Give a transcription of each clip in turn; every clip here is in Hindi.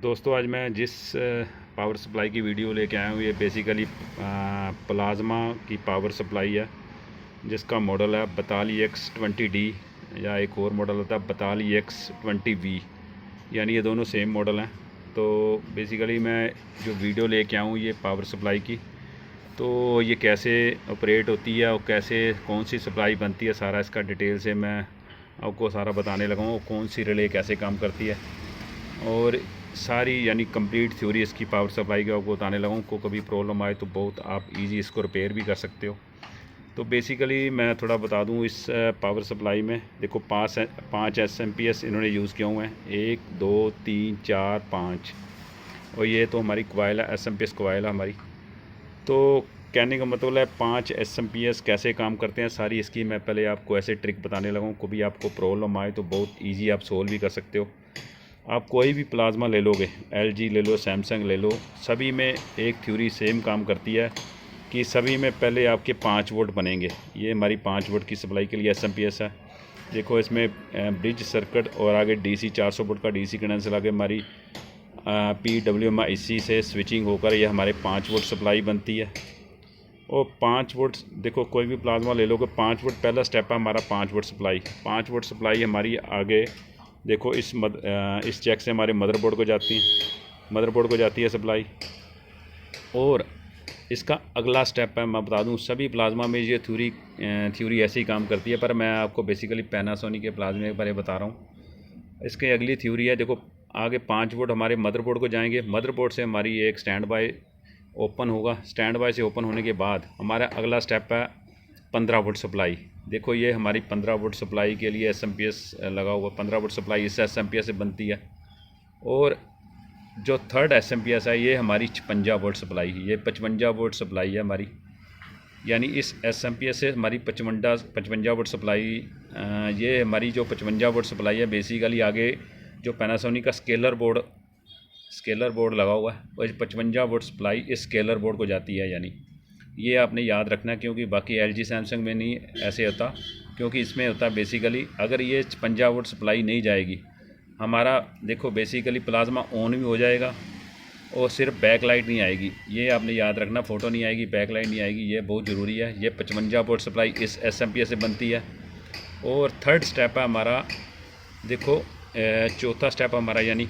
दोस्तों आज मैं जिस पावर सप्लाई की वीडियो लेके आया हूँ ये बेसिकली प्लाज्मा की पावर सप्लाई है जिसका मॉडल है बताली X20D या एक और मॉडल होता है बताली X20V। यानी ये दोनों सेम मॉडल हैं। तो बेसिकली मैं जो वीडियो लेके आया हूँ ये पावर सप्लाई की, तो ये कैसे ऑपरेट होती है और कैसे कौन सी सप्लाई बनती है, सारा इसका डिटेल से मैं आपको सारा बताने लगा हूँ। कौन सी रिले कैसे काम करती है और सारी यानी कंप्लीट थ्योरी इसकी पावर सप्लाई की आपको बताने लगा हूँ। को कभी प्रॉब्लम आए तो बहुत आप इजी इसको रिपेयर भी कर सकते हो। तो बेसिकली मैं थोड़ा बता दूँ इस पावर सप्लाई में देखो पाँच SMP इन्होंने यूज़ किए हुए हैं, 1 2 3 4 5। और ये तो हमारी कोयल है, SMP कोयल है हमारी। तो कहने का मतलब है 5 SMP कैसे काम करते हैं सारी इसकी मैं पहले आपको ऐसे ट्रिक बताने लगा हूँ। कभी आपको प्रॉब्लम आए तो बहुत ईजी आप सोल्व भी कर सकते हो। आप कोई भी प्लाज्मा ले लोगे, LG ले लो, सैमसंग ले लो, सभी में एक थ्योरी सेम काम करती है कि सभी में पहले आपके 5 वोल्ट बनेंगे। ये हमारी 5 वोल्ट की सप्लाई के लिए SMP है। देखो इसमें ब्रिज सर्किट और आगे DC 400 वोल्ट का DC कंडेंसर आगे हमारी PWM से स्विचिंग होकर ये हमारे 5 वोल्ट सप्लाई बनती है। और 5 वोल्ट देखो कोई भी प्लाज्मा ले लोगे 5 वोल्ट पहला स्टेप है हमारा 5 वोल्ट सप्लाई। 5 वोल्ट सप्लाई हमारी आगे देखो इस चेक से हमारे मदरबोर्ड को जाती है सप्लाई। और इसका अगला स्टेप है मैं बता दूं सभी प्लाज्मा में ये थ्योरी ऐसे ही काम करती है, पर मैं आपको बेसिकली पैनासोनिक के प्लाज्मा के बारे में बता रहा हूँ। इसकी अगली थ्योरी है देखो आगे 5 वोल्ट हमारे मदरबोर्ड को जाएंगे, मदरबोर्ड से हमारी एक स्टैंड बाय ओपन होगा, स्टैंड बाय से ओपन होने के बाद हमारा अगला स्टेप है 15 वोल्ट सप्लाई। देखो ये हमारी 15 वोल्ट सप्लाई के लिए SMP लगा हुआ, 15 वोल्ट सप्लाई इस SMP से बनती है। और जो थर्ड SMP है ये हमारी 56 वोल्ट सप्लाई, ये 55 वोल्ट सप्लाई है हमारी। यानी इस SMP से हमारी 55 वोल्ट सप्लाई, ये हमारी जो 55 वोल्ट सप्लाई है बेसिकली आगे जो पैनासोनिक का स्केलर बोर्ड लगा हुआ है वो 55 वोल्ट सप्लाई इस स्केलर बोर्ड को जाती है। यानी ये आपने याद रखना क्योंकि बाकी LG सैमसंग में नहीं ऐसे होता, क्योंकि इसमें होता है बेसिकली अगर ये 55 वोल्ट सप्लाई नहीं जाएगी हमारा देखो बेसिकली प्लाज्मा ऑन भी हो जाएगा और सिर्फ बैक लाइट नहीं आएगी। ये आपने याद रखना, फ़ोटो नहीं आएगी, बैक लाइट नहीं आएगी, ये बहुत ज़रूरी है। ये 55 वोल्ट सप्लाई इस SMP से बनती है। और थर्ड स्टेप है हमारा देखो चौथा स्टेप हमारा यानी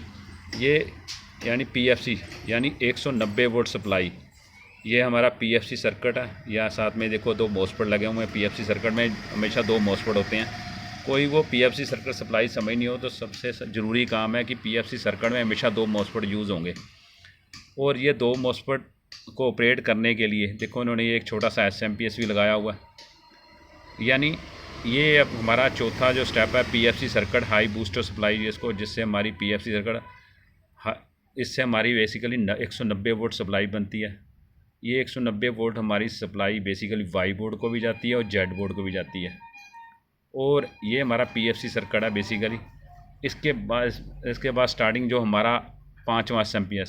PFC यानी 190 वोल्ट सप्लाई। ये हमारा PFC सर्किट है, या साथ में देखो 2 मॉसफेट लगे हुए हैं। PFC सर्किट में हमेशा 2 मॉसफेट होते हैं। कोई वो PFC सर्किट सप्लाई समझ नहीं हो तो सबसे ज़रूरी काम है कि PFC सर्किट में हमेशा 2 मॉसफेट यूज़ होंगे। और ये 2 मॉसफेट को ऑपरेट करने के लिए देखो इन्होंने ये एक छोटा सा SMP भी लगाया हुआ है। यानी ये अब हमारा चौथा जो स्टेप है PFC circuit high booster supply, इसको जिससे हमारी PFC सर्किट इससे हमारी बेसिकली 190 वोल्ट सप्लाई बनती है। ये 190 वोल्ट हमारी सप्लाई बेसिकली Y बोर्ड को भी जाती है और Z बोर्ड को भी जाती है। और ये हमारा PFC सर्किट है बेसिकली। इसके बाद स्टार्टिंग जो हमारा 5वां SMP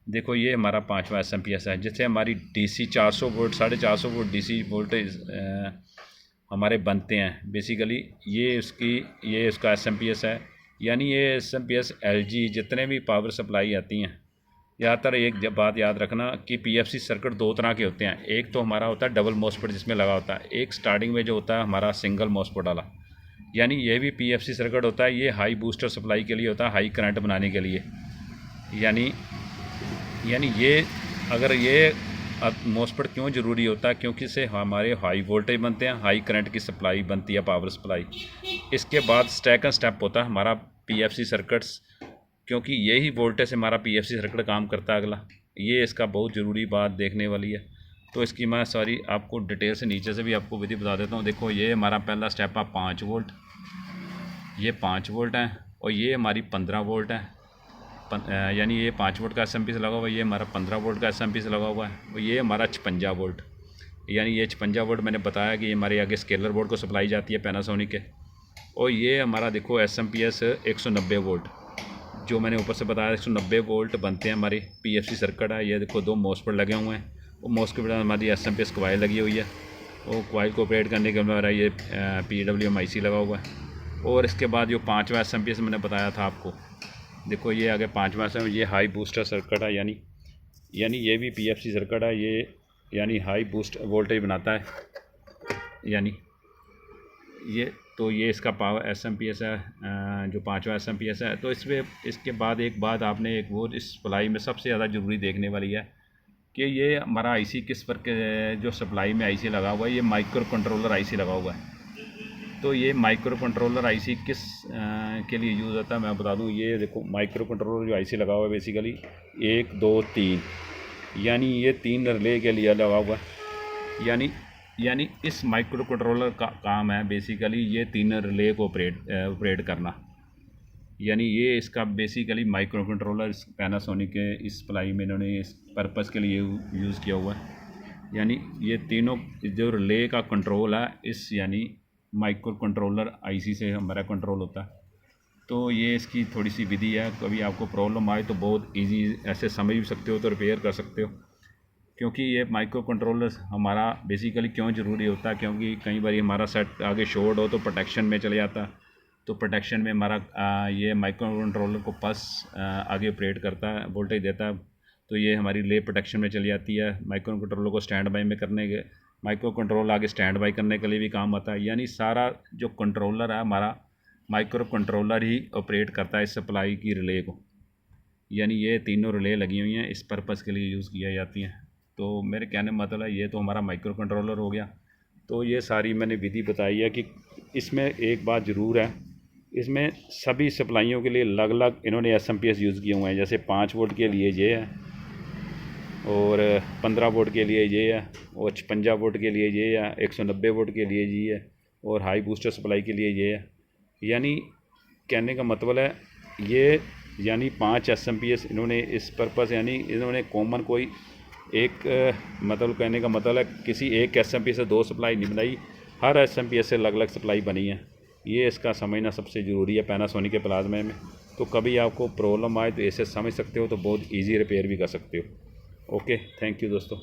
देखो ये हमारा 5वां SMP है जिससे हमारी DC 400 volt 450 volt DC voltage हमारे बनते हैं बेसिकली। ये इसका SMP है। यानी ये SMP LG जितने भी पावर सप्लाई आती हैं ज़्यादातर एक बात याद रखना कि PFC सर्किट 2 तरह के होते हैं। एक तो हमारा होता है डबल मॉसफेट जिसमें लगा होता है, एक स्टार्टिंग में जो होता है हमारा सिंगल मॉसफेट वाला। यानी ये भी PFC सर्किट होता है, ये हाई बूस्टर सप्लाई के लिए होता है, हाई करंट बनाने के लिए। यानी ये अगर ये मॉसफेट क्यों ज़रूरी होता है, क्योंकि इससे हमारे हाई वोल्टेज बनते हैं, हाई करंट की सप्लाई बनती है पावर सप्लाई। इसके बाद सेकंड स्टेप होता है हमारा PFC सर्किट्स, क्योंकि यही वोल्टेज से हमारा PFC सर्किट काम करता है अगला। ये इसका बहुत ज़रूरी बात देखने वाली है। तो इसकी मैं आपको डिटेल से नीचे से भी आपको विधि बता देता हूँ। देखो ये हमारा पहला स्टेप है 5 वोल्ट, ये 5 वोल्ट है और ये हमारी 15 वोल्ट है। यानी ये 5 वोल्ट का SMP से लगा हुआ है, ये हमारा 15 वोल्ट का SMP से लगा हुआ है और ये हमारा 56 वोल्ट। यानी ये 56 वोल्ट मैंने बताया कि ये हमारे आगे स्केलर बोर्ड को सप्लाई जाती है पैनासोनिक के। और ये हमारा देखो SMP 190 वोल्ट जो मैंने ऊपर से बताया 190 वोल्ट बनते हैं हमारे PFC सर्किट है। ये देखो 2 मॉसफेट लगे हुए हैं, वो मॉसफेट में हमारी SMP कोयल लगी हुई है। वो कोयल को ऑपरेट करने के हमारा ये PWM IC लगा हुआ है। और इसके बाद जो 5वां SMP मैंने बताया था आपको, देखो ये आगे 5वां SM, ये हाई बूस्टर सर्किट है, यानी ये भी PFC सर्किट है, ये यानी हाई बूस्ट वोल्टेज बनाता है, यानी ये तो ये इसका पावर SMPS है, जो 5वां SMPS है। तो इसके बाद एक बात आपने एक वो इस सप्लाई में सबसे ज़्यादा ज़रूरी देखने वाली है कि ये हमारा IC किस पर के जो सप्लाई में IC लगा हुआ है, ये माइक्रो कंट्रोलर IC लगा हुआ है। तो ये माइक्रो कंट्रोलर IC किस के लिए यूज़ होता है मैं बता दूं। ये देखो माइक्रो कंट्रोलर जो IC लगा हुआ है बेसिकली 1 2 3, यानी ये 3 रिले के लिए लगा हुआ है। यानी इस माइक्रो कंट्रोलर का काम है बेसिकली ये 3 रिले को ऑपरेट करना। यानी ये इसका बेसिकली माइक्रो कंट्रोलर पैनासोनिक के इस सप्लाई में इन्होंने इस पर्पज़ के लिए यूज़ किया हुआ है। यानी ये तीनों जो रिले का कंट्रोल है इस यानी माइक्रो कंट्रोलर IC से हमारा कंट्रोल होता है। तो ये इसकी थोड़ी सी विधि है, कभी आपको प्रॉब्लम आए तो बहुत इजी ऐसे समझ भी सकते हो तो रिपेयर कर सकते हो। क्योंकि ये माइक्रो कंट्रोलर हमारा बेसिकली क्यों ज़रूरी होता है, क्योंकि कई बार हमारा सेट आगे शॉर्ट हो तो प्रोटेक्शन में चले जाता है। तो प्रोटेक्शन में हमारा ये माइक्रो कंट्रोलर को पल्स आगे ऑपरेट करता है, वोल्टेज देता है, तो ये हमारी ले प्रोटेक्शन में चली जाती है। माइक्रो कंट्रोलर को स्टैंड बाई में करने के माइक्रो कंट्रोल आगे स्टैंड बाई करने के लिए भी काम आता है। यानी सारा जो कंट्रोलर है हमारा माइक्रो कंट्रोलर ही ऑपरेट करता है इस सप्लाई की रिले को। यानी ये तीनों रिले लगी हुई हैं, इस पर्पज़ के लिए यूज़ किया जाती हैं। तो मेरे कहने का मतलब है ये तो हमारा माइक्रो कंट्रोलर हो गया। तो ये सारी मैंने विधि बताई है कि इसमें एक बात ज़रूर है, इसमें सभी सप्लाइयों के लिए अलग अलग इन्होंने SMPS यूज़ किए हुए हैं। जैसे 5 वोल्ट के लिए ये है, और 15 वोल्ट के लिए ये है, और 56 वोल्ट के लिए ये है, 190 वोल्ट के लिए ये है, और हाई बूस्टर सप्लाई के लिए ये है। यानी कहने का मतलब है ये यानी 5 SMPS इन्होंने इस पर्पज़ यानी इन्होंने कॉमन कोई एक मतलब कहने का मतलब है किसी एक SMPS से 2 सप्लाई नहीं बनाई, हर SMPS से अलग अलग सप्लाई बनी है। ये इसका समझना सबसे ज़रूरी है पैनासोनिक के प्लाज्मा में। तो कभी आपको प्रॉब्लम आए तो ऐसे समझ सकते हो, तो बहुत ईजी रिपेयर भी कर सकते हो। ओके, थैंक यू दोस्तों।